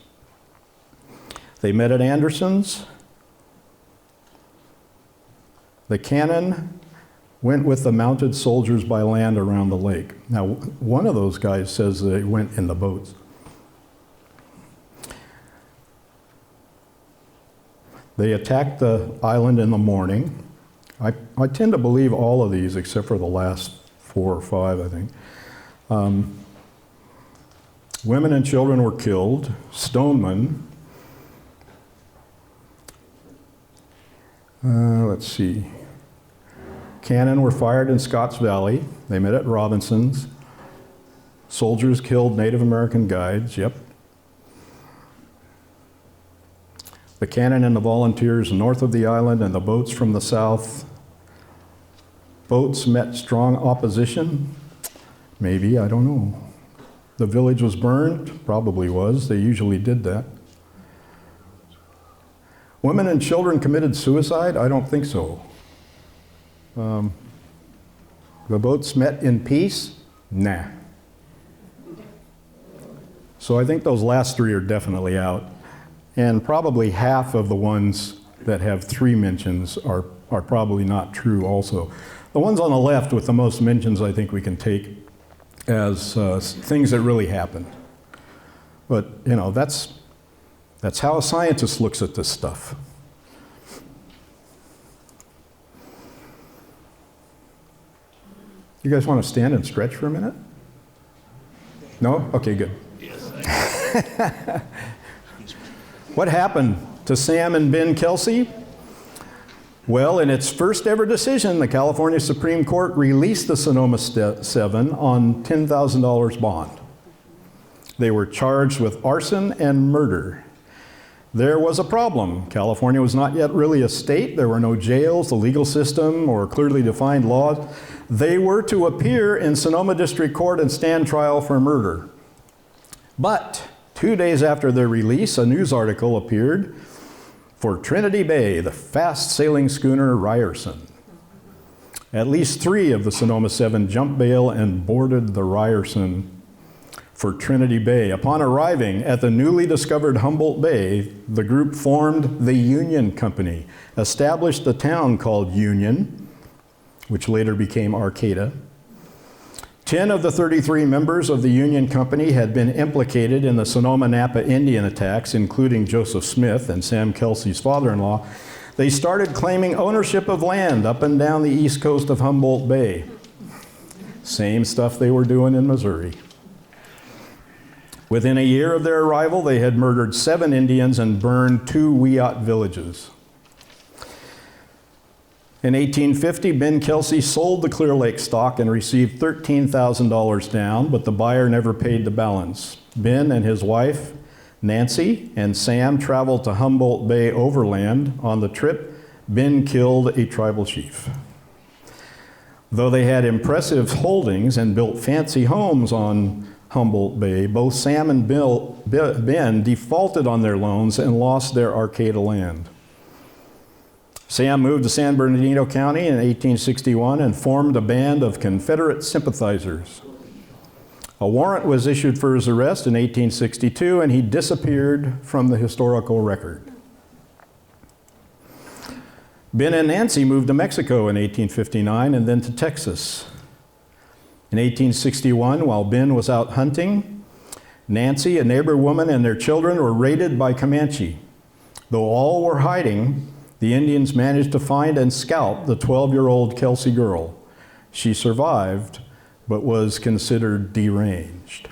They met at Anderson's. The cannon went with the mounted soldiers by land around the lake. Now, one of those guys says they went in the boats. They attacked the island in the morning. I tend to believe all of these except for the last 4 or 5, I think. Women and children were killed. Stoneman. Let's see. Cannon were fired in Scotts Valley. They met at Robinson's. Soldiers killed Native American guides. Yep. The cannon and the volunteers north of the island and the boats from the south. Boats met strong opposition. Maybe, I don't know. The village was burned, probably was. They usually did that. Women and children committed suicide? I don't think so. The boats met in peace? Nah. So I think those last 3 are definitely out. And probably half of the ones that have 3 mentions are probably not true also. The ones on the left with the most mentions I think we can take as things that really happened. But, you know, that's how a scientist looks at this stuff. You guys want to stand and stretch for a minute? No? Okay, good. What happened to Sam and Ben Kelsey? Well, in its first ever decision, the California Supreme Court released the Sonoma 7 on $10,000 bond. They were charged with arson and murder. There was a problem. California was not yet really a state. There were no jails, the legal system, or clearly defined laws. They were to appear in Sonoma District Court and stand trial for murder. But 2 days after their release, a news article appeared for Trinity Bay, the fast-sailing schooner Ryerson. At least 3 of the Sonoma 7 jumped bail and boarded the Ryerson for Trinity Bay. Upon arriving at the newly discovered Humboldt Bay, the group formed the Union Company, established the town called Union, which later became Arcata. 10 of the 33 members of the Union Company had been implicated in the Sonoma-Napa Indian attacks, including Joseph Smith and Sam Kelsey's father-in-law. They started claiming ownership of land up and down the east coast of Humboldt Bay. Same stuff they were doing in Missouri. Within a year of their arrival, they had murdered 7 Indians and burned 2 Wiyot villages. In 1850, Ben Kelsey sold the Clear Lake stock and received $13,000 down, but the buyer never paid the balance. Ben and his wife, Nancy, and Sam traveled to Humboldt Bay overland. On the trip, Ben killed a tribal chief. Though they had impressive holdings and built fancy homes on Humboldt Bay, both Sam and Ben defaulted on their loans and lost their Arcata land. Sam moved to San Bernardino County in 1861 and formed a band of Confederate sympathizers. A warrant was issued for his arrest in 1862, and he disappeared from the historical record. Ben and Nancy moved to Mexico in 1859 and then to Texas. In 1861, while Ben was out hunting, Nancy, a neighbor woman, and their children were raided by Comanche. Though all were hiding, the Indians managed to find and scalp the 12-year-old Kelsey girl. She survived, but was considered deranged.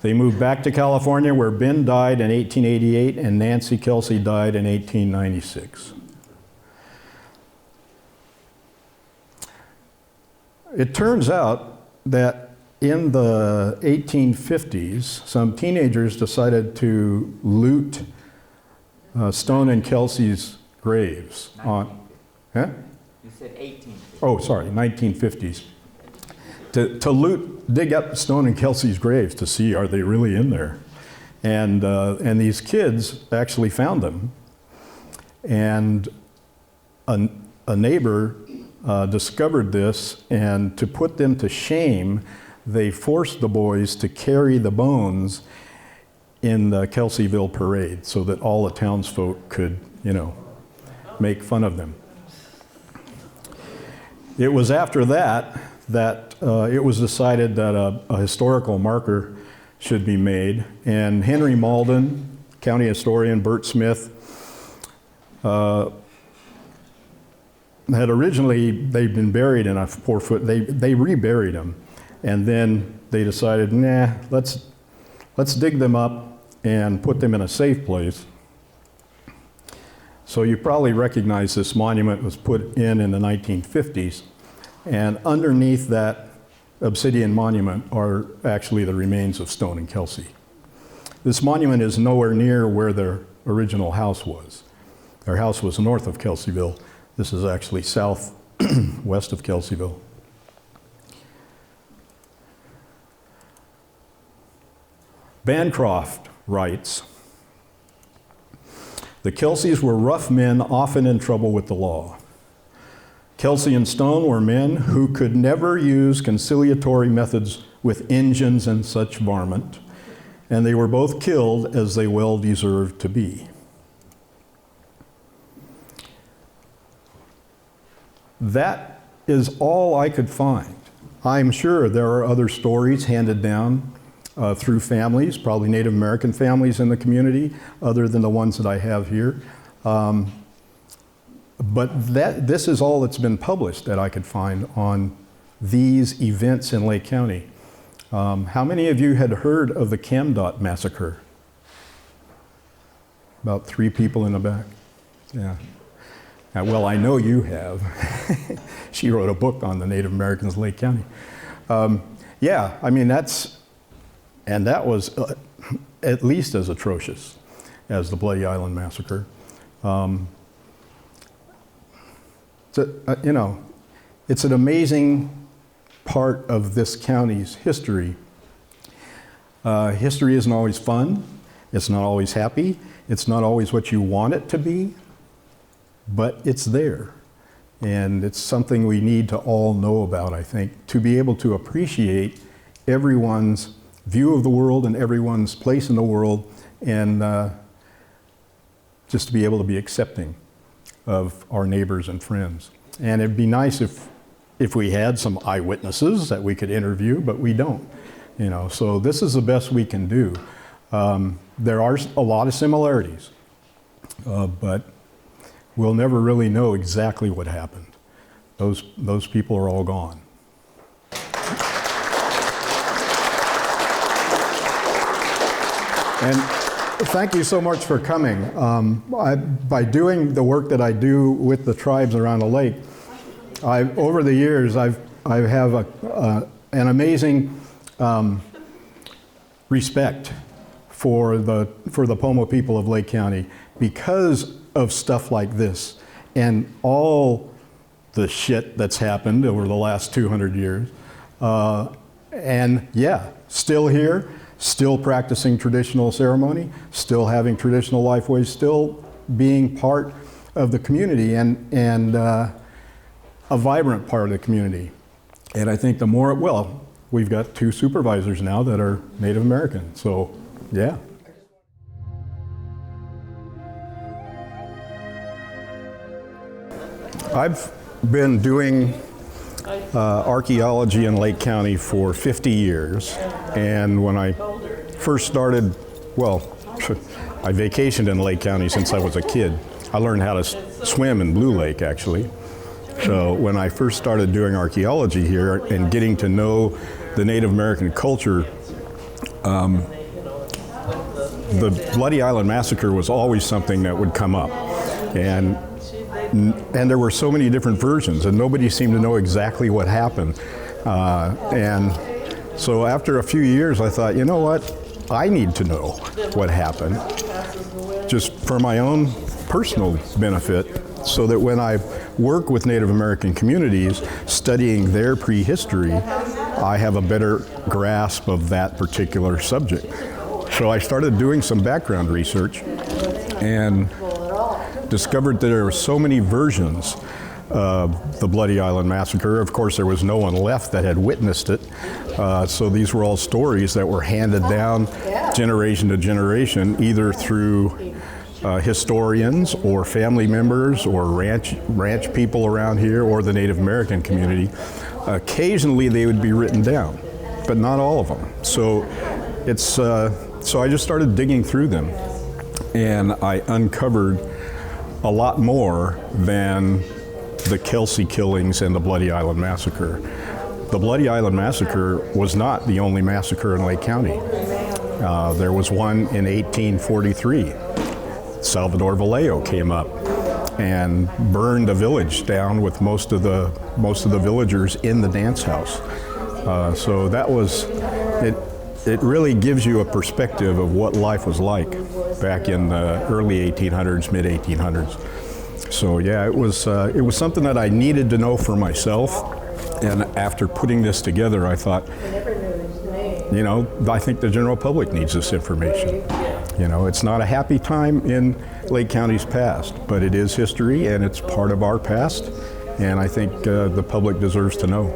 They moved back to California, where Ben died in 1888 and Nancy Kelsey died in 1896. It turns out that in the 1850s, some teenagers decided to loot Stone and Kelsey's graves. Huh? You said 1850. Oh, sorry, 1950s. To loot, dig up Stone and Kelsey's graves to see, are they really in there? And these kids actually found them. And a neighbor discovered this, and to put them to shame, they forced the boys to carry the bones in the Kelseyville parade so that all the townsfolk could, make fun of them. It was after that it was decided that a historical marker should be made, and Henry Malden, county historian Bert Smith, had originally, they'd been buried in a 4-foot, they reburied them, and then they decided, nah, let's dig them up and put them in a safe place. So you probably recognize this monument was put in the 1950s, and underneath that obsidian monument are actually the remains of Stone and Kelsey. This monument is nowhere near where their original house was. Their house was north of Kelseyville. This is actually south west of Kelseyville. Bancroft writes, "The Kelseys were rough men, often in trouble with the law. Kelsey and Stone were men who could never use conciliatory methods with Injuns and such varmint, and they were both killed as they well deserved to be." That is all I could find. I'm sure there are other stories handed down through families, probably Native American families in the community, other than the ones that I have here. But this is all that's been published that I could find on these events in Lake County. How many of you had heard of the Camdot Massacre? About 3 people in the back. Yeah. Well, I know you have. She wrote a book on the Native Americans of Lake County. Yeah, I mean, that was at least as atrocious as the Bloody Island Massacre. It's an amazing part of this county's history. History isn't always fun. It's not always happy. It's not always what you want it to be, but it's there. And it's something we need to all know about, I think, to be able to appreciate everyone's view of the world and everyone's place in the world, and just to be able to be accepting of our neighbors and friends. And it'd be nice if we had some eyewitnesses that we could interview, but we don't. So this is the best we can do. There are a lot of similarities, but we'll never really know exactly what happened. Those people are all gone. And thank you so much for coming. By doing the work that I do with the tribes around the lake, over the years I have an amazing respect for the Pomo people of Lake County because of stuff like this and all the shit that's happened over the last 200 years. And yeah, still here, still practicing traditional ceremony, still having traditional life ways, still being part of the community and a vibrant part of the community. And I think we've got 2 supervisors now that are Native American, so yeah. I've been doing archaeology in Lake County for 50 years, and when I first started, well, I vacationed in Lake County since I was a kid. I learned how to swim in Blue Lake, actually. So when I first started doing archaeology here and getting to know the Native American culture, the Bloody Island Massacre was always something that would come up. And there were so many different versions, and nobody seemed to know exactly what happened. And so after a few years, I thought, you know what? I need to know what happened, just for my own personal benefit, so that when I work with Native American communities studying their prehistory, I have a better grasp of that particular subject. So I started doing some background research and discovered that there were so many versions of the Bloody Island Massacre. Of course, there was no one left that had witnessed it. So these were all stories that were handed down generation to generation, either through historians or family members or ranch people around here or the Native American community. Occasionally they would be written down, but not all of them. So so I just started digging through them, and I uncovered a lot more than the Kelsey killings and the Bloody Island Massacre. The Bloody Island Massacre was not the only massacre in Lake County. There was one in 1843. Salvador Vallejo came up and burned a village down with most of the villagers in the dance house. So that was it. It really gives you a perspective of what life was like back in the early 1800s, mid 1800s. So yeah, it was something that I needed to know for myself. And after putting this together, I thought, you know, I think the general public needs this information. You know, it's not a happy time in Lake County's past, but it is history and it's part of our past. And I think the public deserves to know.